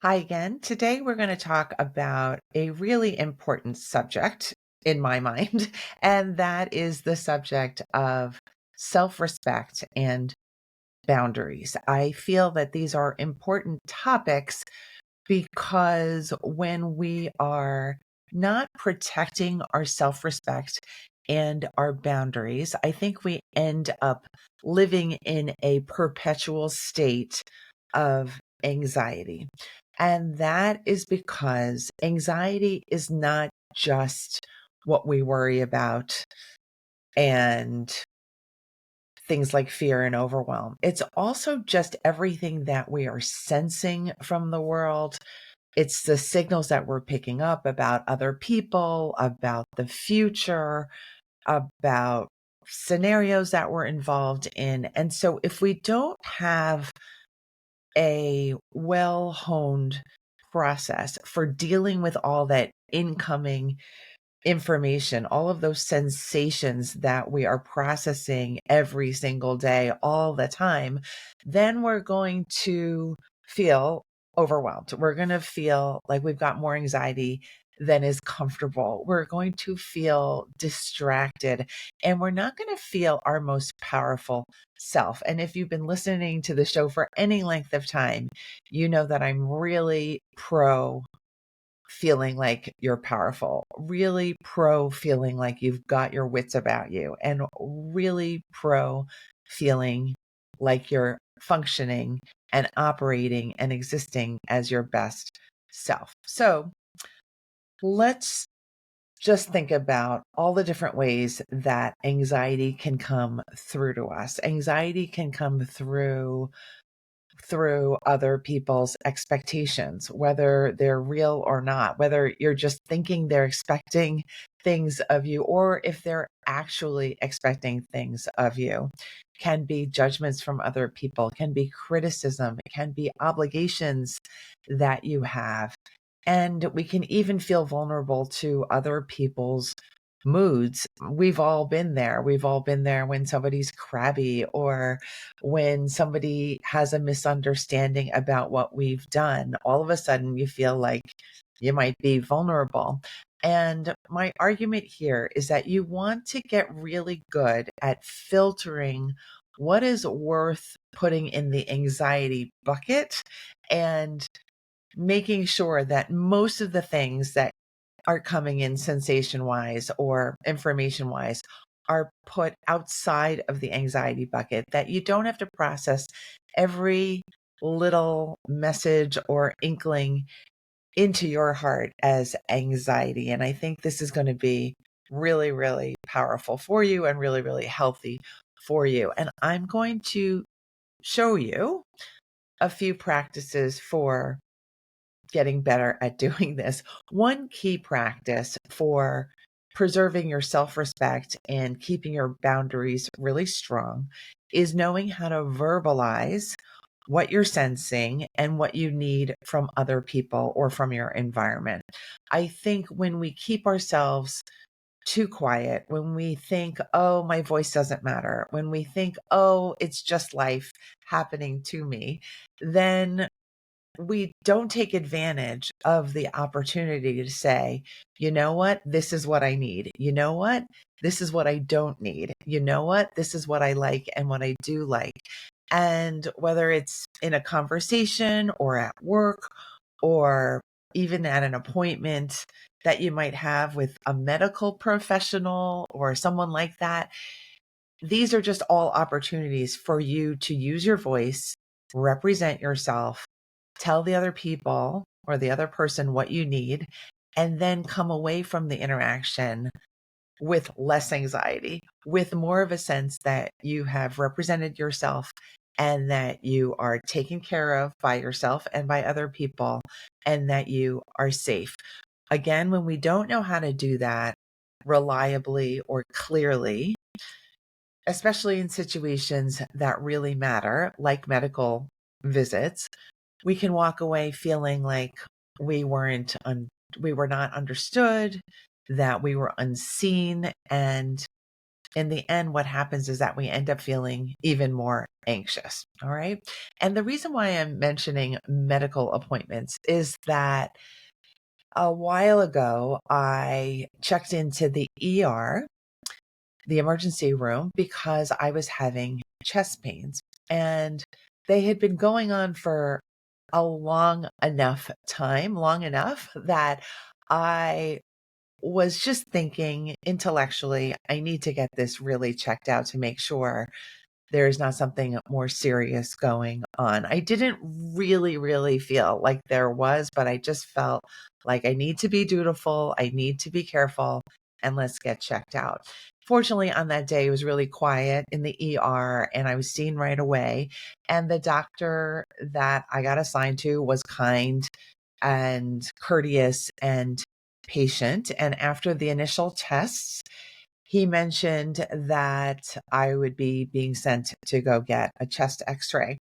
Hi again. Today we're going to talk about a really important subject in my mind, and that is the subject of self respect and boundaries. I feel that these are important topics because when we are not protecting our self respect and our boundaries, I think we end up living in a perpetual state of anxiety. And that is because anxiety is not just what we worry about and things like fear and overwhelm. It's also just everything that we are sensing from the world. It's the signals that we're picking up about other people, about the future, about scenarios that we're involved in. And so if we don't have a well honed process for dealing with all that incoming information, all of those sensations that we are processing every single day, all the time, then we're going to feel overwhelmed. We're going to feel like we've got more anxiety than is comfortable. We're going to feel distracted and we're not going to feel our most powerful self. And if you've been listening to the show for any length of time, you know that I'm really pro feeling like you're powerful, really pro feeling like you've got your wits about you, and really pro feeling like you're functioning and operating and existing as your best self. So let's just think about all the different ways that anxiety can come through to us. Anxiety can come through other people's expectations, whether they're real or not, whether you're just thinking they're expecting things of you, or if they're actually expecting things of you. Can be judgments from other people, can be criticism, it can be obligations that you have. And we can even feel vulnerable to other people's moods. We've all been there. We've all been there when somebody's crabby or when somebody has a misunderstanding about what we've done. All of a sudden, you feel like you might be vulnerable. And my argument here is that you want to get really good at filtering what is worth putting in the anxiety bucket and making sure that most of the things that are coming in sensation wise or information wise are put outside of the anxiety bucket, that you don't have to process every little message or inkling into your heart as anxiety. And I think this is going to be really, really powerful for you and really, really healthy for you. And I'm going to show you a few practices for getting better at doing this. One key practice for preserving your self respect and keeping your boundaries really strong is knowing how to verbalize what you're sensing and what you need from other people or from your environment. I think when we keep ourselves too quiet, when we think, oh, my voice doesn't matter, when we think, oh, it's just life happening to me, then we don't take advantage of the opportunity to say, you know what, this is what I need. You know what, this is what I don't need. You know what, this is what I like and what I do like. And whether it's in a conversation or at work or even at an appointment that you might have with a medical professional or someone like that, these are just all opportunities for you to use your voice, represent yourself, tell the other people or the other person what you need, and then come away from the interaction with less anxiety, with more of a sense that you have represented yourself and that you are taken care of by yourself and by other people and that you are safe. Again, when we don't know how to do that reliably or clearly, especially in situations that really matter, like medical visits, we can walk away feeling like we weren't we were not understood, that we were unseen, and in the end, what happens is that we end up feeling even more anxious. All right. And the reason why I'm mentioning medical appointments is that a while ago, I checked into the ER, the emergency room, because I was having chest pains. And they had been going on for a long enough time, long enough that I was just thinking intellectually, I need to get this really checked out to make sure there's not something more serious going on. I didn't really feel like there was, but I just felt like I need to be dutiful. I need to be careful, and let's get checked out. Fortunately, on that day, it was really quiet in the ER and I was seen right away. And the doctor that I got assigned to was kind and courteous and patient. And after the initial tests, he mentioned that I would be being sent to go get a chest x-ray.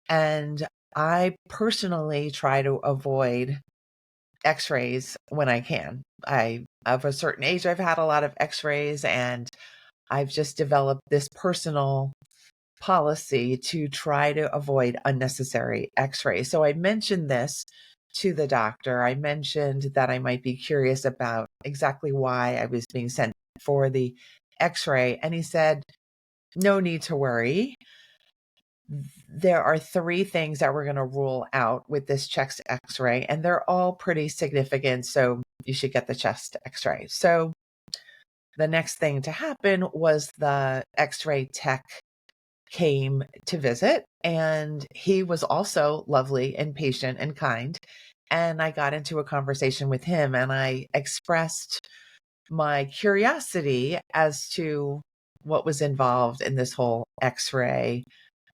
And I personally try to avoid x-rays when I can. Of a certain age, I've had a lot of x-rays, and I've just developed this personal policy to try to avoid unnecessary x-rays. So I mentioned this to the doctor. I mentioned that I might be curious about exactly why I was being sent for the x-ray. And he said, no need to worry. There are three things that we're going to rule out with this chest x-ray, and they're all pretty significant. So you should get the chest x-ray. So the next thing to happen was the x-ray tech came to visit, and he was also lovely and patient and kind. And I got into a conversation with him, and I expressed my curiosity as to what was involved in this whole x-ray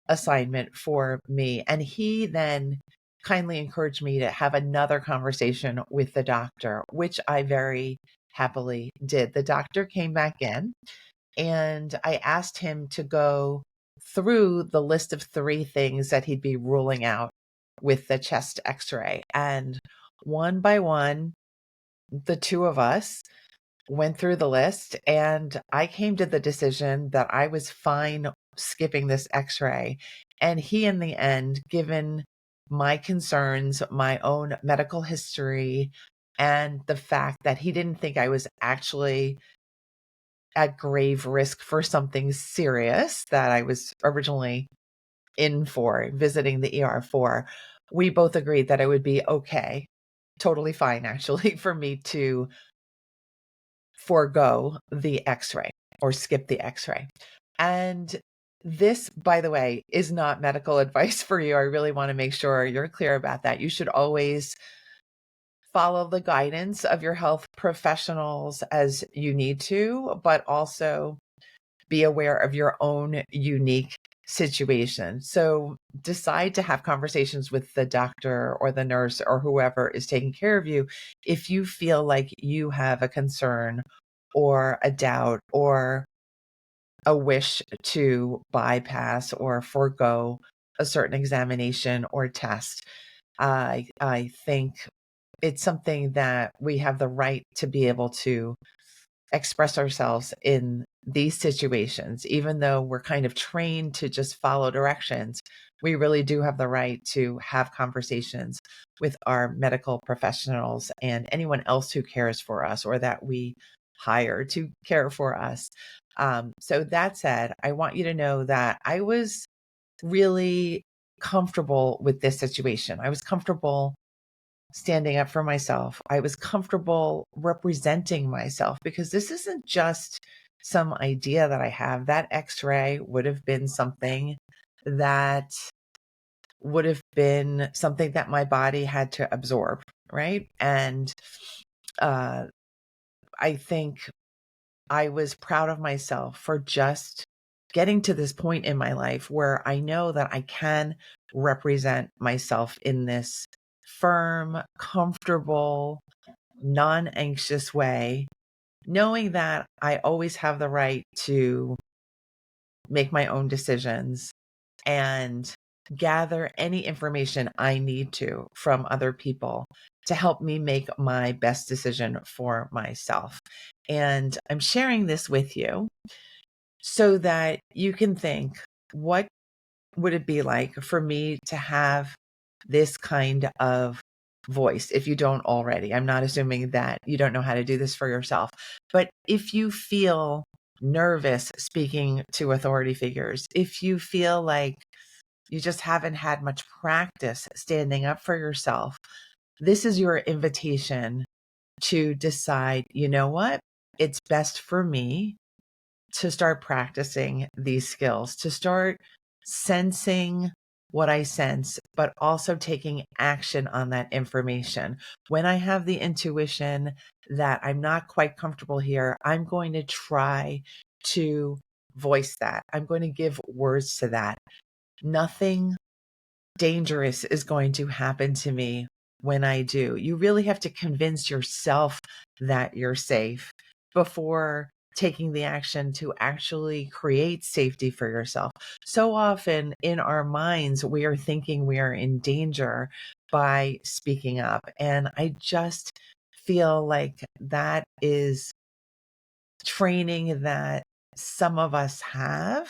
assignment for me. And he then kindly encouraged me to have another conversation with the doctor, which I very happily did. The doctor came back in, and I asked him to go through the list of three things that he'd be ruling out with the chest x-ray. And one by one, the two of us went through the list, and I came to the decision that I was fine skipping this x-ray. And he, in the end, given my concerns, my own medical history, and the fact that he didn't think I was actually at grave risk for something serious that I was originally in for, visiting the ER for, we both agreed that it would be okay, totally fine actually, for me to forego the x-ray or skip the x-ray. And this, by the way, is not medical advice for you. I really want to make sure you're clear about that. You should always follow the guidance of your health professionals as you need to, but also be aware of your own unique situation. So decide to have conversations with the doctor or the nurse or whoever is taking care of you if you feel like you have a concern or a doubt or a wish to bypass or forego a certain examination or test. I think it's something that we have the right to be able to express ourselves in these situations. Even though we're kind of trained to just follow directions, we really do have the right to have conversations with our medical professionals and anyone else who cares for us or that we hire to care for us. So that said, I want you to know that I was really comfortable with this situation. I was comfortable standing up for myself. I was comfortable representing myself because this isn't just some idea that I have. That x-ray would have been something that my body had to absorb, right? And uh, I think I was proud of myself for just getting to this point in my life where I know that I can represent myself in this firm, comfortable, non-anxious way, knowing that I always have the right to make my own decisions and gather any information I need to from other people to help me make my best decision for myself. And I'm sharing this with you so that you can think, what would it be like for me to have this kind of voice? If you don't already, I'm not assuming that you don't know how to do this for yourself, but if you feel nervous speaking to authority figures, if you feel like you just haven't had much practice standing up for yourself, this is your invitation to decide, you know what? It's best for me to start practicing these skills, to start sensing what I sense, but also taking action on that information. When I have the intuition that I'm not quite comfortable here, I'm going to try to voice that. I'm going to give words to that. Nothing dangerous is going to happen to me when I do. You really have to convince yourself that you're safe before taking the action to actually create safety for yourself. So often in our minds, we are thinking we are in danger by speaking up. And I just feel like that is training that some of us have,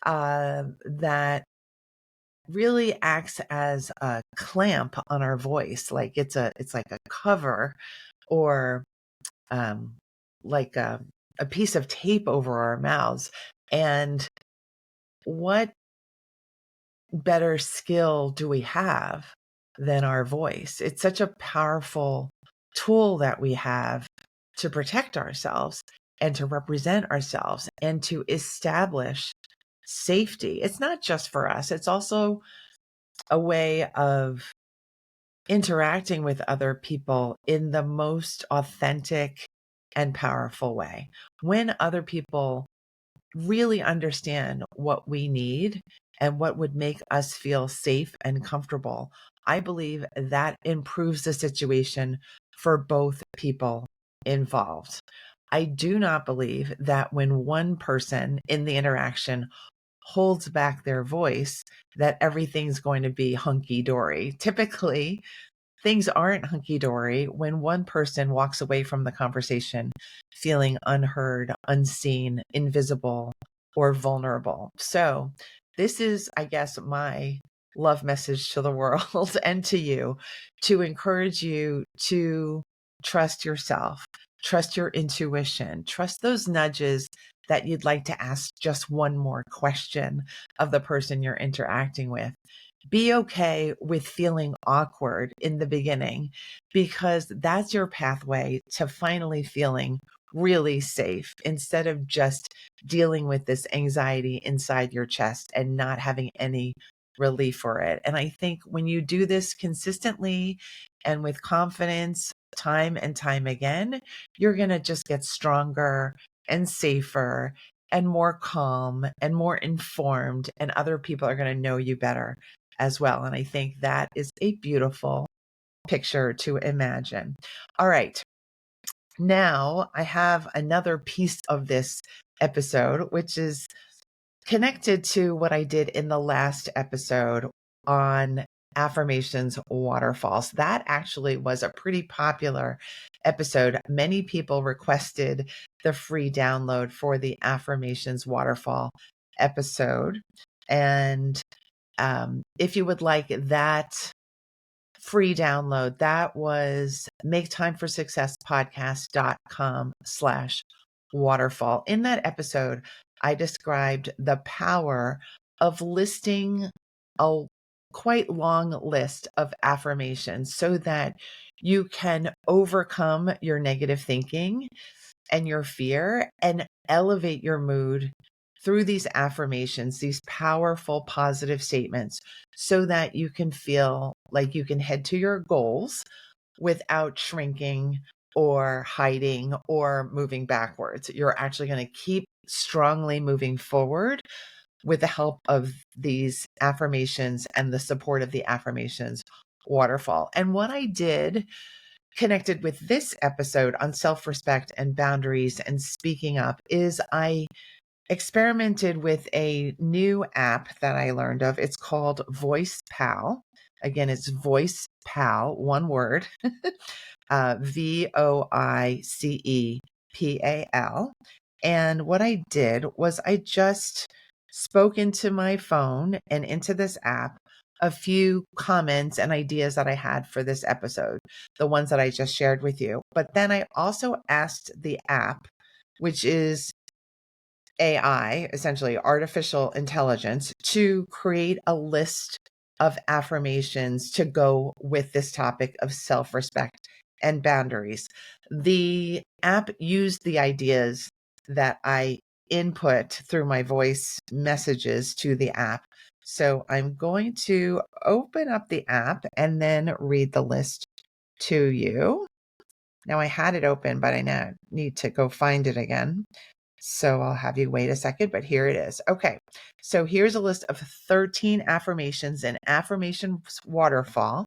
that really acts as a clamp on our voice. Like it's like a cover, or um, like a piece of tape over our mouths. And what better skill do we have than our voice? It's such a powerful tool that we have to protect ourselves and to represent ourselves and to establish safety. It's not just for us, it's also a way of interacting with other people in the most authentic and powerful way. When other people really understand what we need and what would make us feel safe and comfortable, I believe that improves the situation for both people involved. I do not believe that when one person in the interaction holds back their voice, that everything's going to be hunky dory. Typically, things aren't hunky dory when one person walks away from the conversation feeling unheard, unseen, invisible, or vulnerable. So, this is, I guess, my love message to the world and to you, to encourage you to trust yourself, trust your intuition, trust those nudges that you'd like to ask just one more question of the person you're interacting with. Be okay with feeling awkward in the beginning, because that's your pathway to finally feeling really safe, instead of just dealing with this anxiety inside your chest and not having any relief for it. And I think when you do this consistently and with confidence, time and time again, you're going to just get stronger and safer and more calm and more informed, and other people are going to know you better as well. And I think that is a beautiful picture to imagine. All right. Now I have another piece of this episode, which is connected to what I did in the last episode on affirmations waterfalls. That actually was a pretty popular episode. Many people requested the free download for the affirmations waterfall episode. And if you would like that free download, that was maketimeforsuccesspodcast.com/waterfall. In that episode, I described the power of listing a quite long list of affirmations so that you can overcome your negative thinking and your fear and elevate your mood through these affirmations, these powerful positive statements, so that you can feel like you can head to your goals without shrinking or hiding or moving backwards. You're actually going to keep strongly moving forward with the help of these affirmations and the support of the affirmations waterfall. And what I did, connected with this episode on self-respect and boundaries and speaking up, is I experimented with a new app that I learned of. It's called VoicePal. Again, it's VoicePal, one word, VoicePal. And what I did was I just spoke into my phone and into this app a few comments and ideas that I had for this episode, the ones that I just shared with you. But then I also asked the app, which is AI, essentially artificial intelligence, to create a list of affirmations to go with this topic of self respect and boundaries. The app used the ideas that I input through my voice messages to the app. So I'm going to open up the app and then read the list to you. Now I had it open, but I now need to go find it again. So I'll have you wait a second, but here it is. Okay. So here's a list of 13 affirmations and affirmations waterfall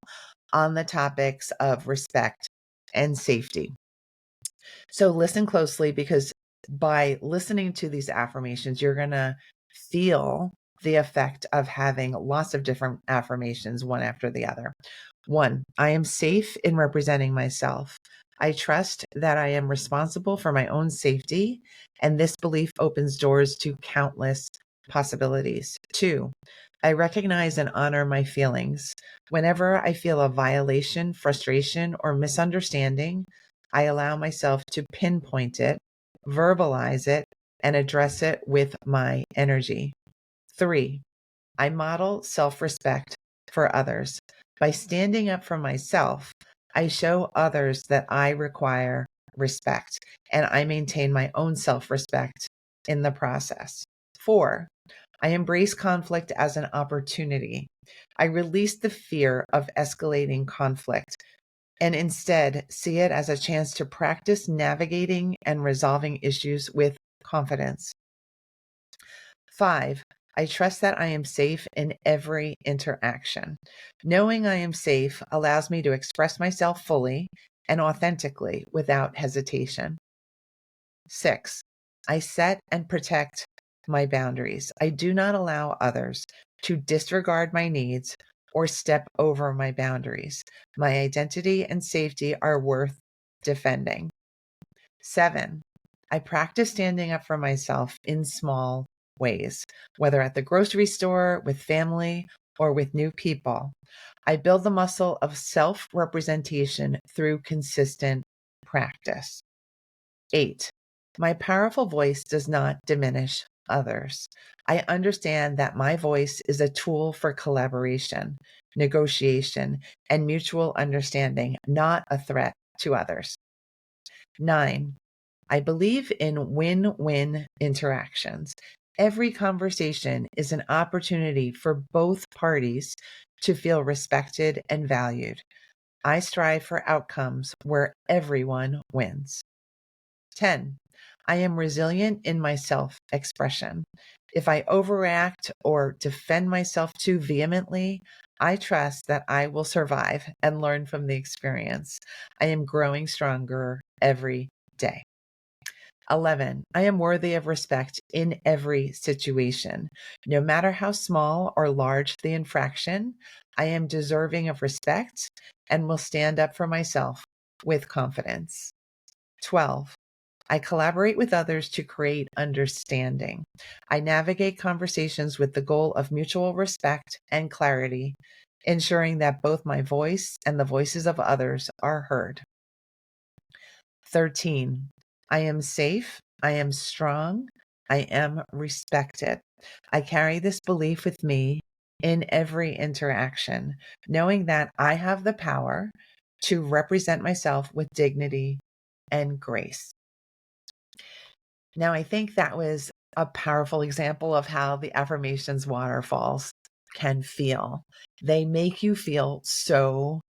on the topics of respect and safety. So listen closely, because by listening to these affirmations, you're going to feel the effect of having lots of different affirmations, one after the other. 1, I am safe in representing myself. I trust that I am responsible for my own safety, and this belief opens doors to countless possibilities. 2, I recognize and honor my feelings. Whenever I feel a violation, frustration, or misunderstanding, I allow myself to pinpoint it, verbalize it, and address it with my energy. 3, I model self respect for others. By standing up for myself, I show others that I require respect, and I maintain my own self respect in the process. 4, I embrace conflict as an opportunity. I release the fear of escalating conflict and instead see it as a chance to practice navigating and resolving issues with confidence. 5, I trust that I am safe in every interaction. Knowing I am safe allows me to express myself fully and authentically without hesitation. 6, I set and protect my boundaries. I do not allow others to disregard my needs or step over my boundaries. My identity and safety are worth defending. 7, I practice standing up for myself in small ways, whether at the grocery store, with family, or with new people. I build the muscle of self representation through consistent practice. 8, my powerful voice does not diminish others. I understand that my voice is a tool for collaboration, negotiation, and mutual understanding, not a threat to others. 9, I believe in win-win interactions. Every conversation is an opportunity for both parties to feel respected and valued. I strive for outcomes where everyone wins. 10, I am resilient in my self-expression. If I overreact or defend myself too vehemently, I trust that I will survive and learn from the experience. I am growing stronger every day. 11, I am worthy of respect in every situation. No matter how small or large the infraction, I am deserving of respect and will stand up for myself with confidence. 12, I collaborate with others to create understanding. I navigate conversations with the goal of mutual respect and clarity, ensuring that both my voice and the voices of others are heard. 13, I am safe. I am strong. I am respected. I carry this belief with me in every interaction, knowing that I have the power to represent myself with dignity and grace. Now, I think that was a powerful example of how the affirmations waterfalls can feel. They make you feel so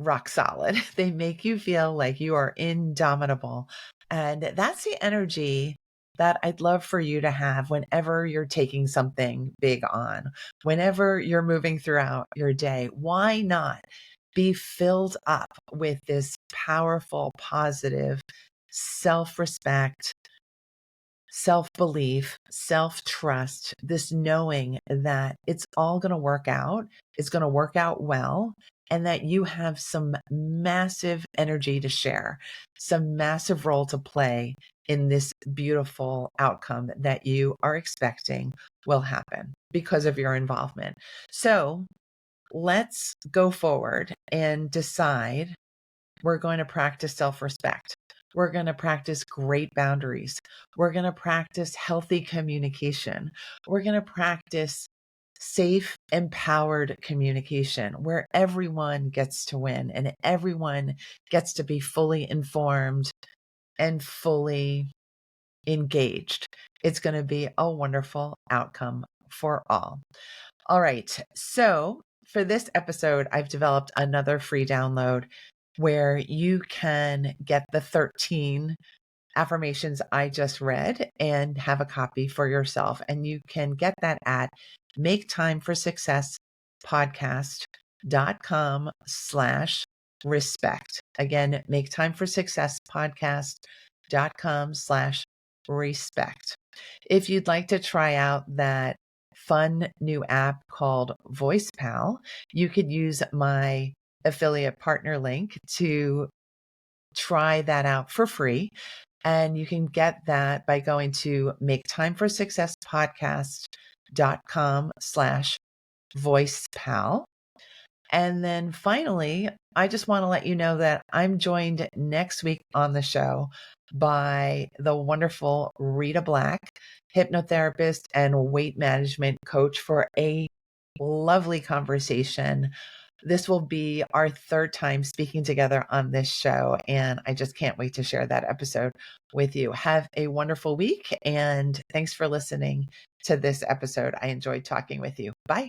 rock solid. They make you feel like you are indomitable. And that's the energy that I'd love for you to have whenever you're taking something big on, whenever you're moving throughout your day. Why not be filled up with this powerful, positive self respect, self belief, self trust, this knowing that it's all going to work out, it's going to work out well, and that you have some massive energy to share, some massive role to play in this beautiful outcome that you are expecting will happen because of your involvement. So let's go forward and decide we're going to practice self-respect. We're going to practice great boundaries. We're going to practice healthy communication. We're going to practice safe, empowered communication where everyone gets to win and everyone gets to be fully informed and fully engaged. It's going to be a wonderful outcome for all. All right. So for this episode, I've developed another free download where you can get the 13 affirmations I just read and have a copy for yourself. And you can get that at maketimeforsuccesspodcast.com/respect. Again, maketimeforsuccesspodcast.com/respect. If you'd like to try out that fun new app called VoicePal, you could use my affiliate partner link to try that out for free. And you can get that by going to maketimeforsuccesspodcast.com/voicepal. And then finally, I just want to let you know that I'm joined next week on the show by the wonderful Rita Black, hypnotherapist and weight management coach, for a lovely conversation. This will be our third time speaking together on this show, and I just can't wait to share that episode with you. Have a wonderful week, and thanks for listening to this episode. I enjoyed talking with you. Bye.